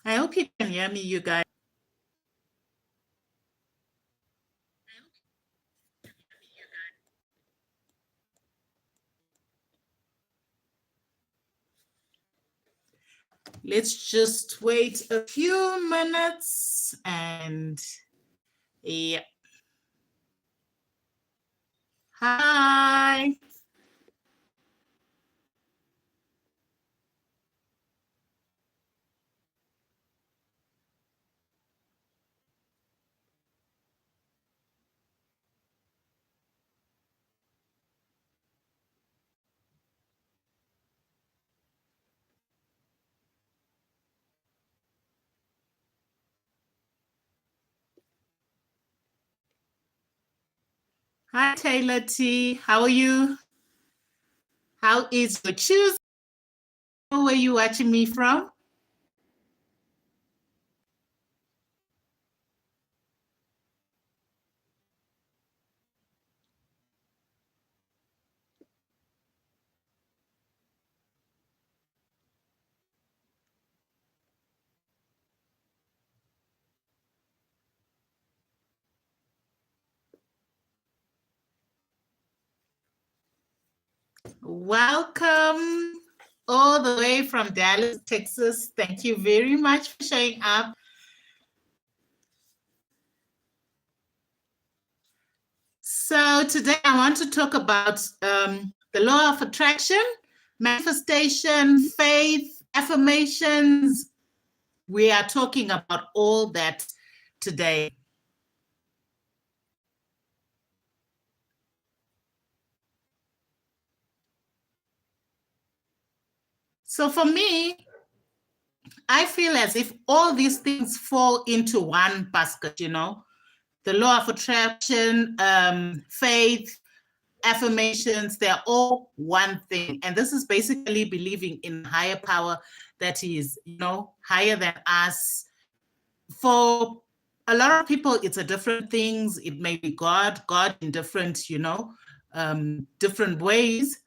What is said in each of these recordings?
I hope you can hear me, you guys. Let's just wait a few minutes and yeah. Hi. Hi, Taylor T. How are you? How is your Tuesday? Where are you watching me from? Welcome all the way from Dallas, Texas. Thank you very much for showing up. So today I want to talk about the law of attraction, manifestation, faith, affirmations. We are talking about all that today. So for me, I feel as if all these things fall into one basket, you know, the law of attraction, faith, affirmations, they're all one thing. And this is basically believing in higher power that is, you know, higher than us. For a lot of people, it's a different things. It may be God in different, you know, different ways.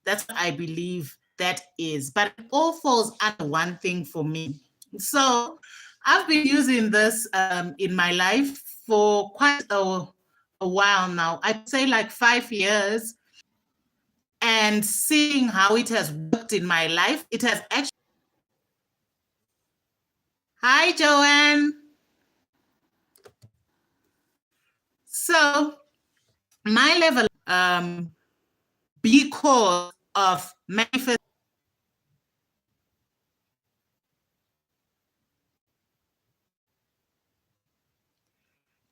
That's what I believe that is. But it all falls under one thing for me. So I've been using this in my life for quite a while now. I'd say like 5 years. And seeing how it has worked in my life, it has actually. Hi, Joanne. So my level, because of manifest.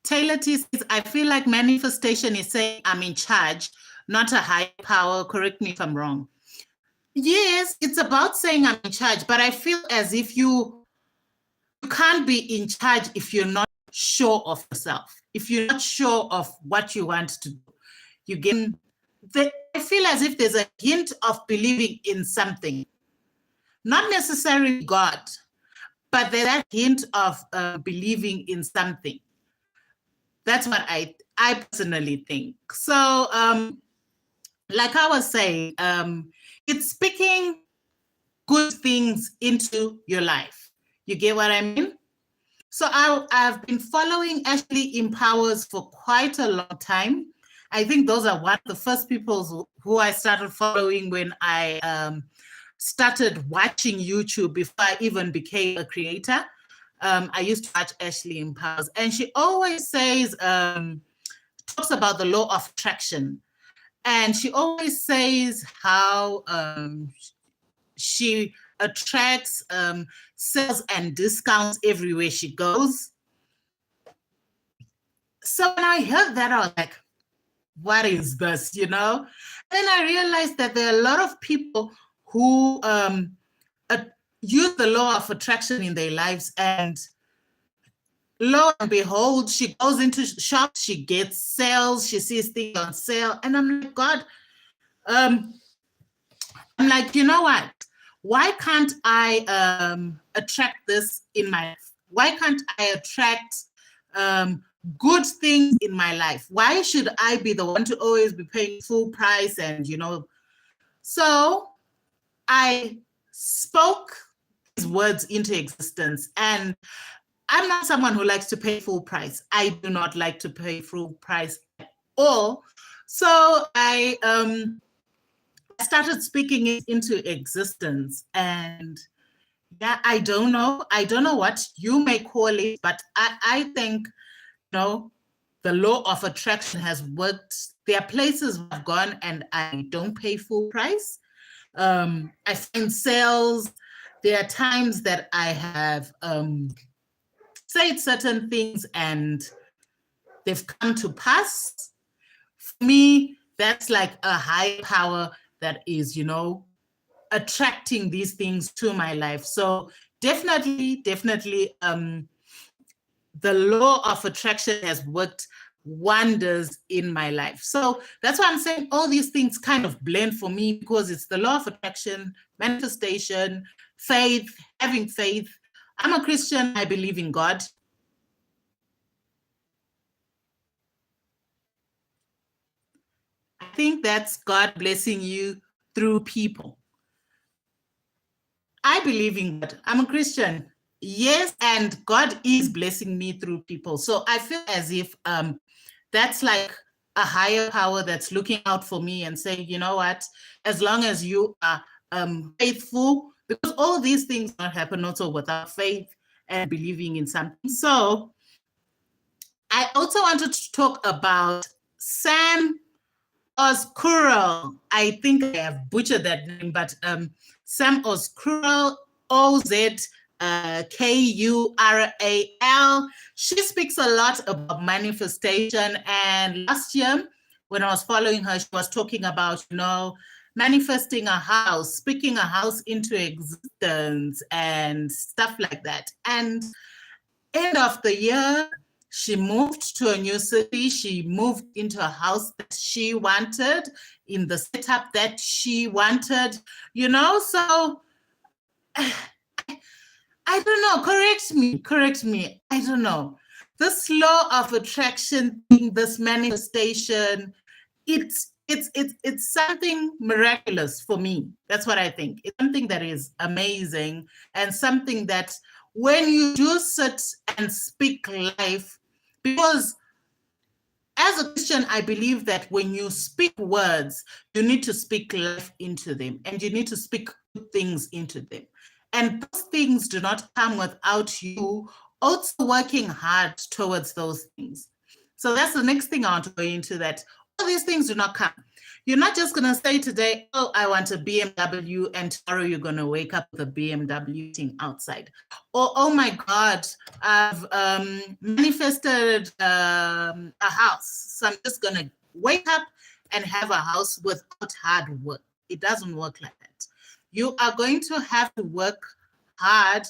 Taylor T says, I feel like manifestation is saying I'm in charge, not a high power. Correct me if I'm wrong. Yes, it's about saying I'm in charge, but I feel as if you can't be in charge if you're not sure of yourself, if you're not sure of what you want to do. You get, I feel as if there's a hint of believing in something, not necessarily God, but there's that hint of believing in something. That's what I personally think. So, like I was saying, it's speaking good things into your life. You get what I mean? So I've been following Ashley Empowers for quite a long time. I think those are one of the first people who I started following when I started watching YouTube before I even became a creator. I used to watch Ashley Empowers, and she always says, talks about the law of attraction. And she always says how she attracts sales and discounts everywhere she goes. So when I heard that, I was like, what is this, you know? Then I realized that there are a lot of people who use the law of attraction in their lives, and lo and behold, she goes into shops, she gets sales, she sees things on sale, and I'm like, God, I'm like, you know what? Why can't I attract this in my life? Why can't I attract good things in my life? Why should I be the one to always be paying full price? And, you know, so I spoke these words into existence. And I'm not someone who likes to pay full price. I do not like to pay full price at all. So I started speaking it into existence. And yeah, I don't know what you may call it, but I think, the law of attraction has worked. There are places I've gone and I don't pay full price. I find sales. There are times that I have said certain things and they've come to pass. For me, that's like a high power that is, attracting these things to my life. So definitely, the law of attraction has worked wonders in my life. So that's why I'm saying all these things kind of blend for me, because it's the law of attraction, manifestation, faith, having faith. I'm a Christian. I believe in God. I think that's God blessing you through people. I believe in God. I'm a Christian. Yes, and God is blessing me through people. So I feel as if that's like a higher power that's looking out for me and saying, you know what, as long as you are faithful, because all these things don't happen also without faith and believing in something. So I also wanted to talk about Sam Oscural. I think I have butchered that name, but Sam Oscural, Ozkural. She speaks a lot about manifestation. And last year, when I was following her, she was talking about, manifesting a house, speaking a house into existence and stuff like that. And end of the year, she moved to a new city. She moved into a house that she wanted, in the setup that she wanted, so I don't know, correct me. I don't know. This law of attraction thing, this manifestation, it's something miraculous for me. That's what I think. It's something that is amazing, and something that when you do sit and speak life, because as a Christian, I believe that when you speak words, you need to speak life into them, and you need to speak good things into them. And those things do not come without you also working hard towards those things. So that's the next thing I want to go into, that all these things do not come. You're not just going to say today, oh, I want a BMW, and tomorrow you're going to wake up with a BMW thing outside. Or, oh my God, I've manifested a house, so I'm just going to wake up and have a house without hard work. It doesn't work like that. You are going to have to work hard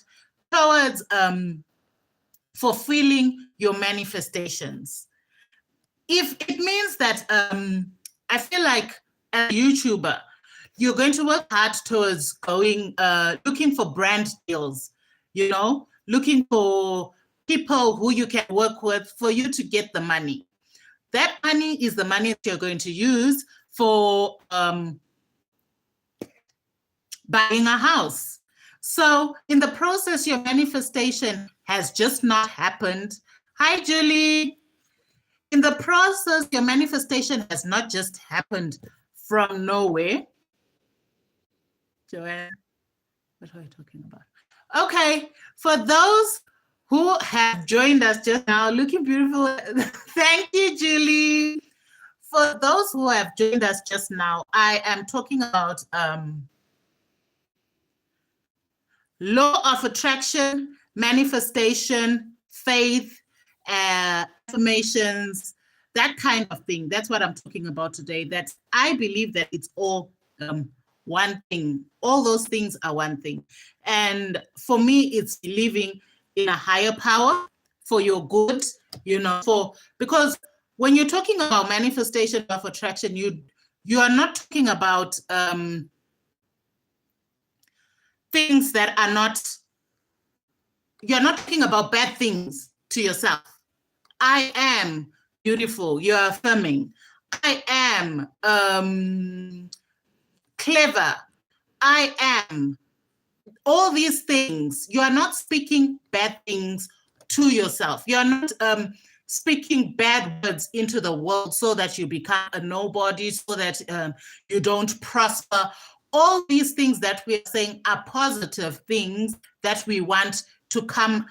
towards fulfilling your manifestations. If it means that I feel like as a YouTuber, you're going to work hard towards going, looking for brand deals, looking for people who you can work with for you to get the money. That money is the money that you're going to use for buying a house. So in the process, your manifestation has just not happened. Hi, Julie. In the process, your manifestation has not just happened from nowhere. Joanne, what are you talking about? Okay, for those who have joined us just now, looking beautiful. Thank you, Julie. For those who have joined us just now, I am talking about law of attraction, manifestation, faith, affirmations, that kind of thing. That's what I'm talking about today. That I believe that it's all one thing. All those things are one thing. And for me, it's believing in a higher power for your good, because when you're talking about manifestation of attraction, you are not talking about things that are not, you're not talking about bad things to yourself. I am beautiful. You're affirming. I am clever. I am all these things, you are not speaking bad things to yourself. You're not speaking bad words into the world so that you become a nobody, so that you don't prosper. All these things that we are saying are positive things that we want to come,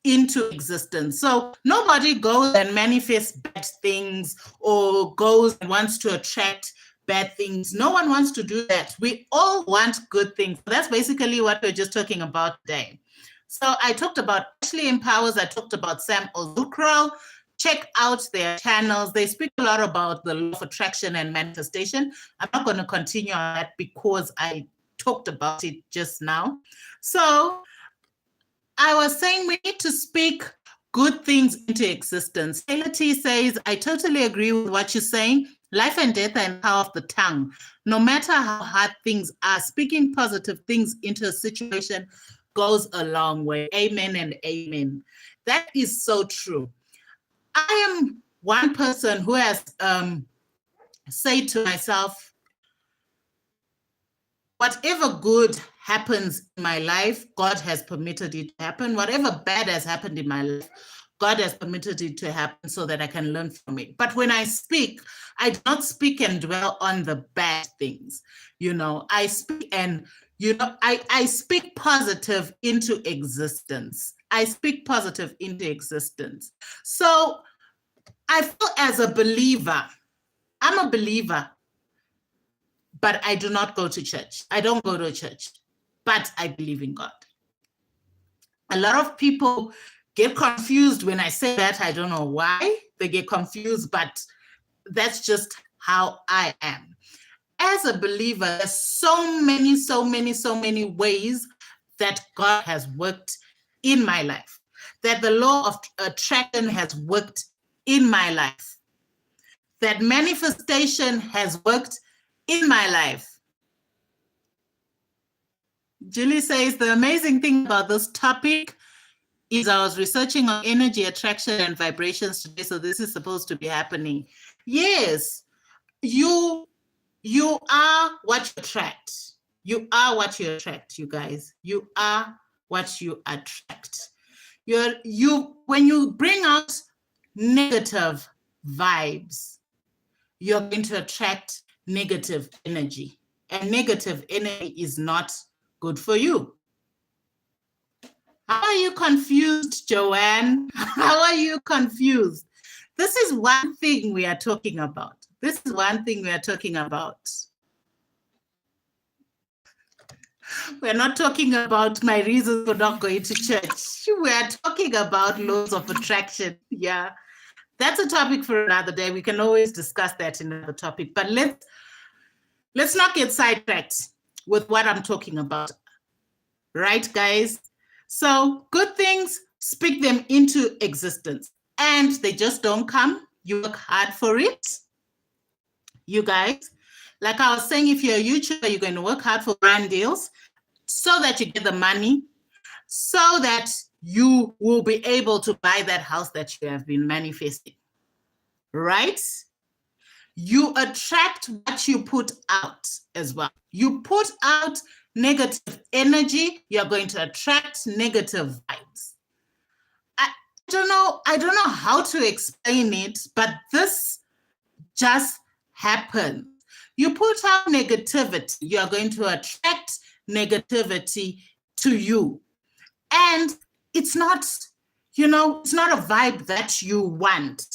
into existence. So nobody goes and manifests bad things or goes and wants to attract bad things. No one wants to do that. We all want good things. That's basically what we're just talking about today. So I talked about Ashley Empowers. I talked about Sam Ozukro. Check out their channels. They speak a lot about the law of attraction and manifestation. I'm not going to continue on that because I talked about it just now. So I was saying we need to speak good things into existence. Taylor T says, I totally agree with what you're saying. Life and death are in the power of the tongue. No matter how hard things are, speaking positive things into a situation goes a long way. Amen and amen. That is so true. I am one person who has said to myself, whatever good happens in my life, God has permitted it to happen. Whatever bad has happened in my life, God has permitted it to happen so that I can learn from it. But when I speak, I do not speak and dwell on the bad things. I speak and, I speak positive into existence. I speak positive into existence. So I feel as a believer, I'm a believer, but I do not go to church. I don't go to church, but I believe in God. A lot of people get confused when I say that. I don't know why they get confused, but that's just how I am. As a believer, there's so many ways that God has worked in my life, that the law of attraction has worked in my life, that manifestation has worked in my life. Julie says, the amazing thing about this topic is I was researching on energy, attraction, and vibrations today, so this is supposed to be happening. Yes, you are what you attract. You are what you attract, you guys. You are what you attract. When you bring out negative vibes, you're going to attract negative energy. And negative energy is not good for you. How are you confused, Joanne? How are you confused? This is one thing we are talking about. This is one thing we are talking about. We're not talking about my reasons for not going to church. We are talking about laws of attraction. Yeah, that's a topic for another day. We can always discuss that in another topic. But let's not get sidetracked with what I'm talking about. Right, guys? So good things, speak them into existence. And they just don't come. You work hard for it. You guys, like I was saying, if you're a YouTuber, you're going to work hard for brand deals so that you get the money, so that you will be able to buy that house that you have been manifesting, right? You attract what you put out as well. You put out negative energy, you're going to attract negative vibes. I don't know how to explain it, but this just happens. You put out negativity, you're going to attract negativity to you. And it's not, it's not a vibe that you want.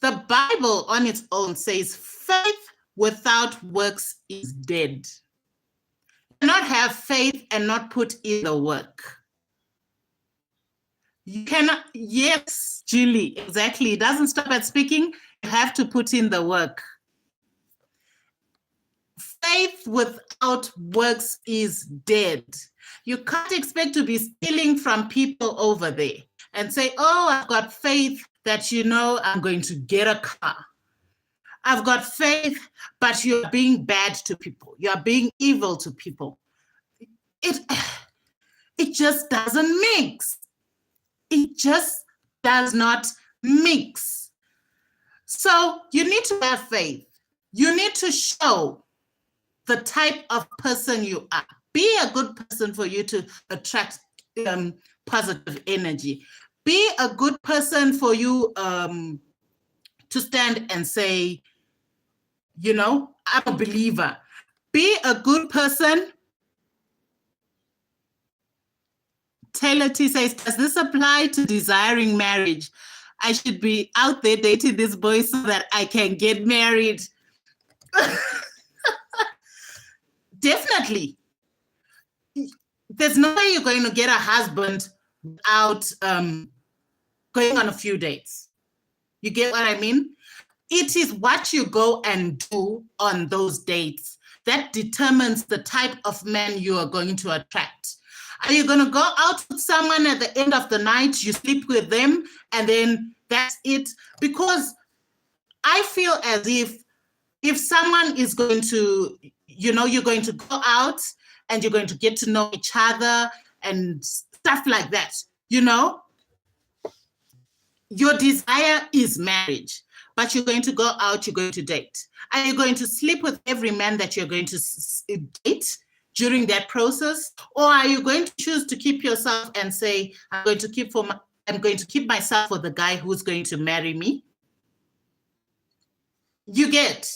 The Bible on its own says faith without works is dead. You cannot have faith and not put in the work. You cannot, yes, Julie, exactly. It doesn't stop at speaking. You have to put in the work. Faith without works is dead. You can't expect to be stealing from people over there and say, oh, I've got faith that, I'm going to get a car. I've got faith, but you're being bad to people. You're being evil to people. It just doesn't mix. It just does not mix. So you need to have faith. You need to show the type of person you are. Be a good person for you to attract positive energy. Be a good person for you to stand and say, you know, I'm a believer. Be a good person. Taylor T says, does this apply to desiring marriage? I should be out there dating this boy so that I can get married. Definitely. There's no way you're going to get a husband without going on a few dates. You get what I mean? It is what you go and do on those dates that determines the type of man you are going to attract. Are you going to go out with someone at the end of the night, you sleep with them, and then that's it? Because I feel as if someone is going to, you know, you're going to go out and you're going to get to know each other and stuff like that, you know? Your desire is marriage, but you're going to go out, you're going to date. Are you going to sleep with every man that you're going to date during that process? Or are you going to choose to keep yourself and say, I'm going to keep myself for the guy who's going to marry me? You get.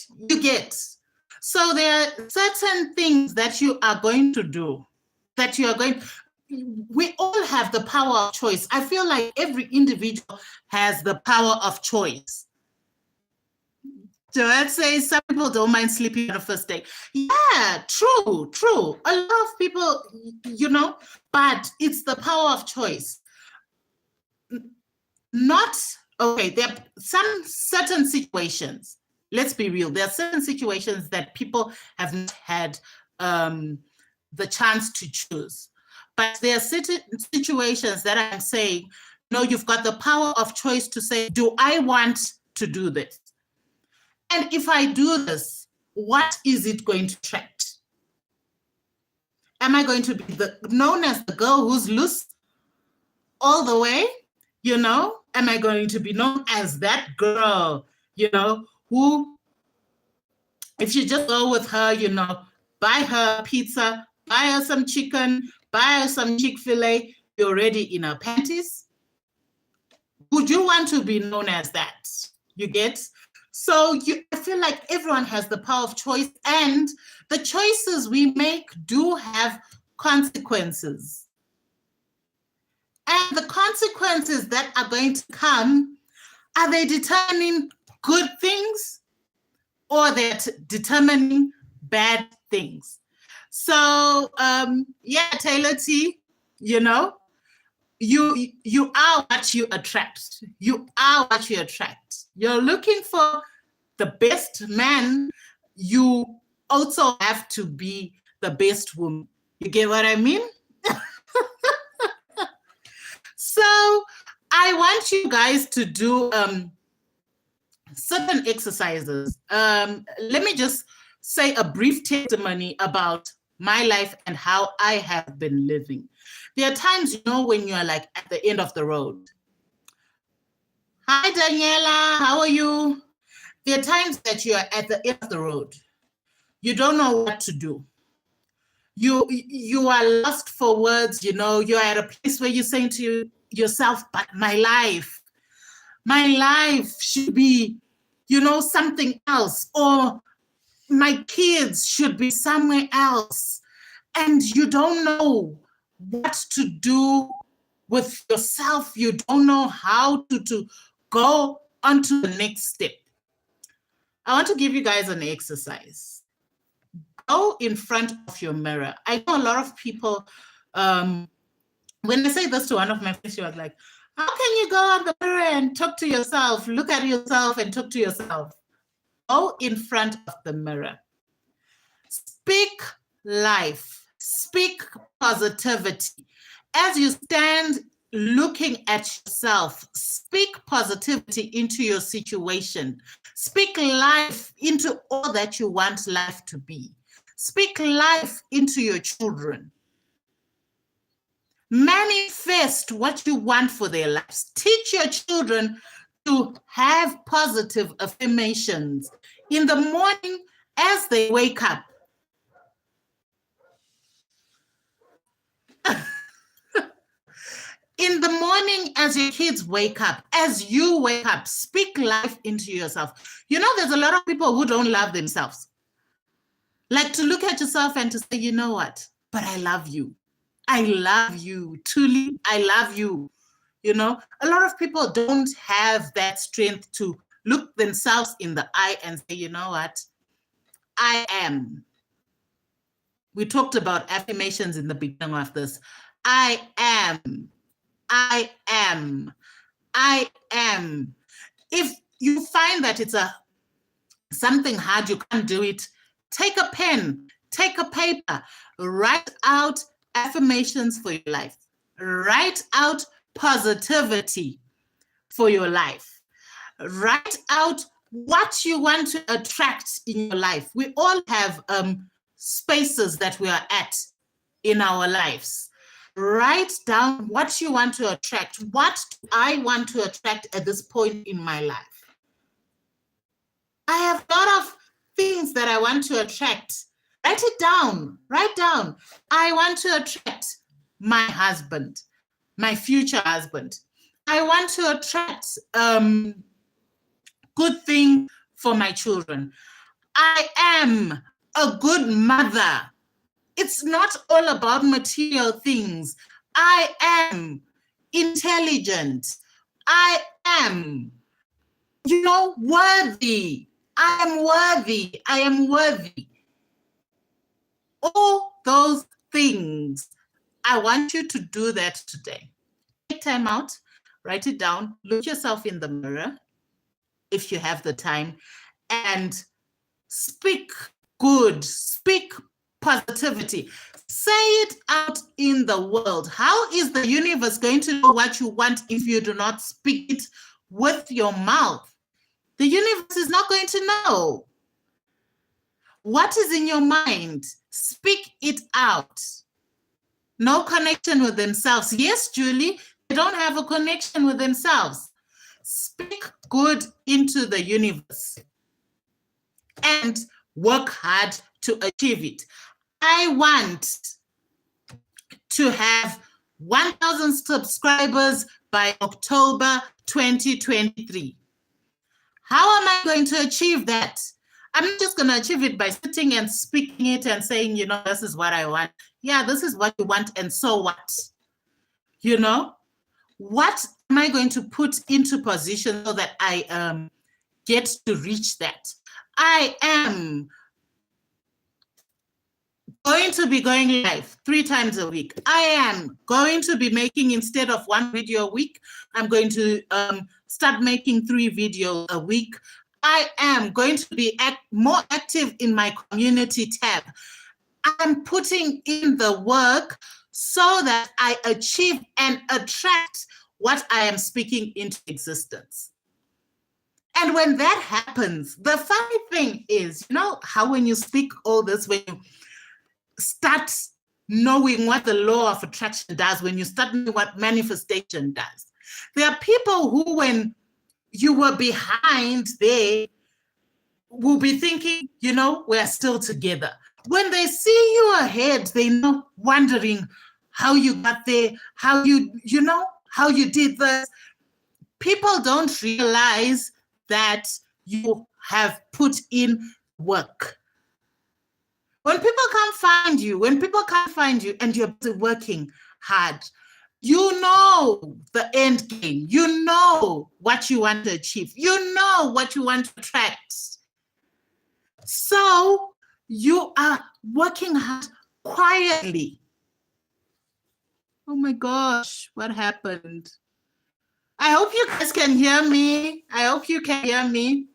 So there are certain things that you are going to do, that you are going. We all have the power of choice. I feel like every individual has the power of choice. Joanne says some people don't mind sleeping on a first date. Yeah, true. A lot of people, you know, but it's the power of choice. Not, okay, there are some certain situations, let's be real, there are certain situations that people have not had the chance to choose. But there are certain situations that I'm saying, no, you've got the power of choice to say, do I want to do this? And if I do this, what is it going to attract? Am I going to be known as the girl who's loose all the way? You know, am I going to be known as that girl, you know, who, if you just go with her, you know, buy her pizza, buy her some chicken, buy her some Chick-fil-A, you're already in her panties? Would you want to be known as that? You get? So I feel like everyone has the power of choice, and the choices we make do have consequences. And the consequences that are going to come, are they determining good things or they're determining bad things? So yeah, Taylor T, you know, you are what you attract. You are what you attract. You're looking for the best man. You also have to be the best woman. You get what I mean? So I want you guys to do certain exercises. Let me just say a brief testimony about my life and how I have been living. There are times, you know, when you're like at the end of the road. Hi, Daniela, how are you? There are times that you're at the end of the road. You don't know what to do. You are lost for words, you know, you're at a place where you're saying to yourself, but my life should be, you know, something else, or my kids should be somewhere else. And you don't know what to do with yourself. You don't know how to go on to the next step. I want to give you guys an exercise. Go in front of your mirror. I know a lot of people, when I say this to one of my friends, she was like, how can you go on the mirror and talk to yourself, look at yourself and talk to yourself? Go in front of the mirror. Speak life. Speak positivity. As you stand looking at yourself, speak positivity into your situation. Speak life into all that you want life to be. Speak life into your children. Manifest what you want for their lives. Teach your children to have positive affirmations in the morning as they wake up. In the morning, as your kids wake up, as you wake up, speak life into yourself. You know, there's a lot of people who don't love themselves. Like to look at yourself and to say, you know what, but I love you. I love you. Truly, I love you. You know, a lot of people don't have that strength to look themselves in the eye and say, you know what, I am. We talked about affirmations in the beginning of this. I am. I am. I am. If you find that it's something hard, you can't do it, take a pen, take a paper, write out affirmations for your life. Write out positivity for your life. Write out what you want to attract in your life. We all have spaces that we are at in our lives. Write down what you want to attract. What do I want to attract at this point in my life? I have a lot of things that I want to attract. Write it down. Write down. I want to attract my husband, my future husband. I want to attract good thing for my children. I am a good mother. It's not all about material things. I am intelligent. I am, worthy. I am worthy. I am worthy. All those things. I want you to do that today. Take time out, write it down, look yourself in the mirror if you have the time, and speak good, speak positivity. Say it out in the world. How is the universe going to know what you want if you do not speak it with your mouth? The universe is not going to know. What is in your mind? Speak it out. No connection with themselves. Yes, Julie, they don't have a connection with themselves. Speak good into the universe and work hard to achieve it. I want to have 1,000 subscribers by October 2023. How am I going to achieve that? I'm not just going to achieve it by sitting and speaking it and saying, this is what I want. Yeah, this is what you want, and so what? What am I going to put into position so that I get to reach that? I am going to be going live 3 times a week. I am going to be making, instead of 1 video a week, I'm going to start making 3 videos a week. I am going to be more active in my community tab. I'm putting in the work so that I achieve and attract what I am speaking into existence. And when that happens, the funny thing is, how when you speak all this, when you start knowing what the law of attraction does, when you start knowing what manifestation does, there are people who, when you were behind, they will be thinking, we're still together. When they see you ahead, they know, wondering how you got there, how how you did this. People don't realize that you have put in work. When people can't find you and you're working hard, you know the end game. You know what you want to achieve. You know what you want to attract. So you are working hard quietly. Oh my gosh, what happened? I hope you guys can hear me. I hope you can hear me.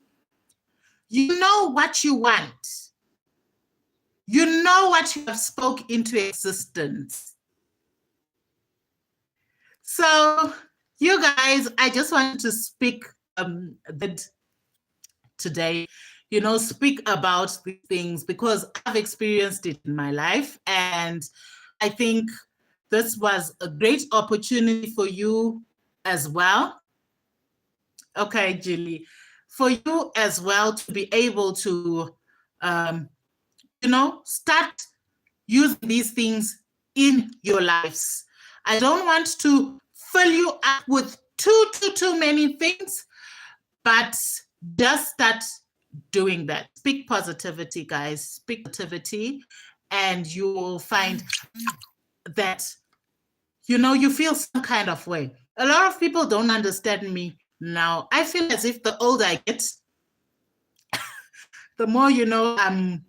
You know what you want. You know what you have spoke into existence. So you guys, I just wanted to speak today, speak about these things because I've experienced it in my life. And I think this was a great opportunity for you as well. Okay, Julie, for you as well to be able to, start using these things in your lives. I don't want to fill you up with too many things, but just start doing that. Speak positivity, guys. Speak positivity, and you will find that you feel some kind of way. A lot of people don't understand me now. I feel as if the older I get, the more I'm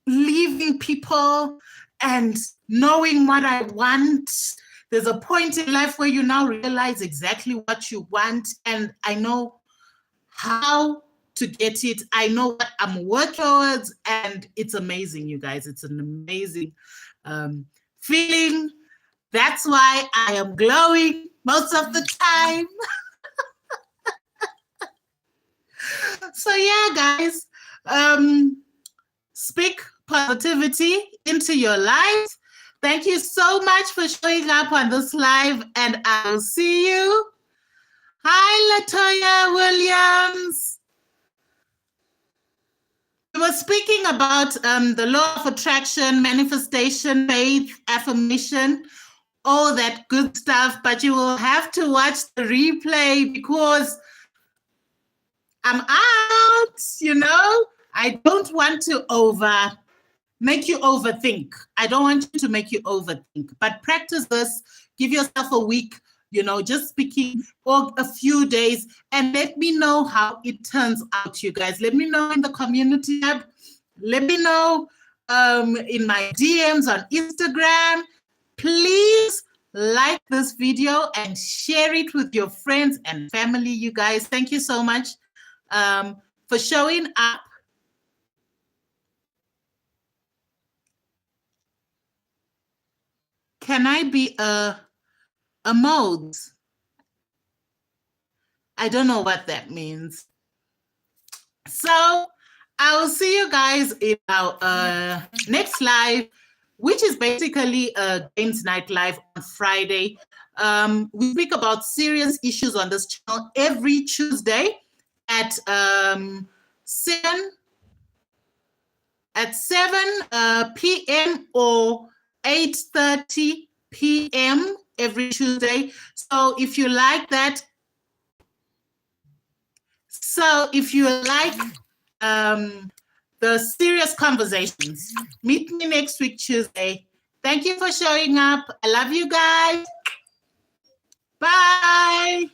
leaving people and knowing what I want. There's a point in life where you now realize exactly what you want, and I know how to get it. I know what I'm working towards, and it's amazing, you guys. It's an amazing feeling. That's why I am glowing most of the time. So yeah, guys, speak positivity into your life. Thank you so much for showing up on this live, and I'll see you. Hi, Latoya Williams. We were speaking about the law of attraction, manifestation, faith, affirmation, all that good stuff, but you will have to watch the replay because I'm out. I don't want to make you overthink. I don't want you to make you overthink, but practice this. Give yourself a week, just speaking, or a few days, and let me know how it turns out, you guys. Let me know in the community tab. Let me know in my DMs on Instagram. Please like this video and share it with your friends and family, you guys. Thank you so much for showing up. Can I be a mode? I don't know what that means. So I will see you guys in our next live, which is basically a games night live on Friday. We speak about serious issues on this channel every Tuesday at 7 p.m. or 8:30 p.m. every Tuesday. So if you like that, the serious conversations, meet me next week, Tuesday. Thank you for showing up. I love you guys. Bye.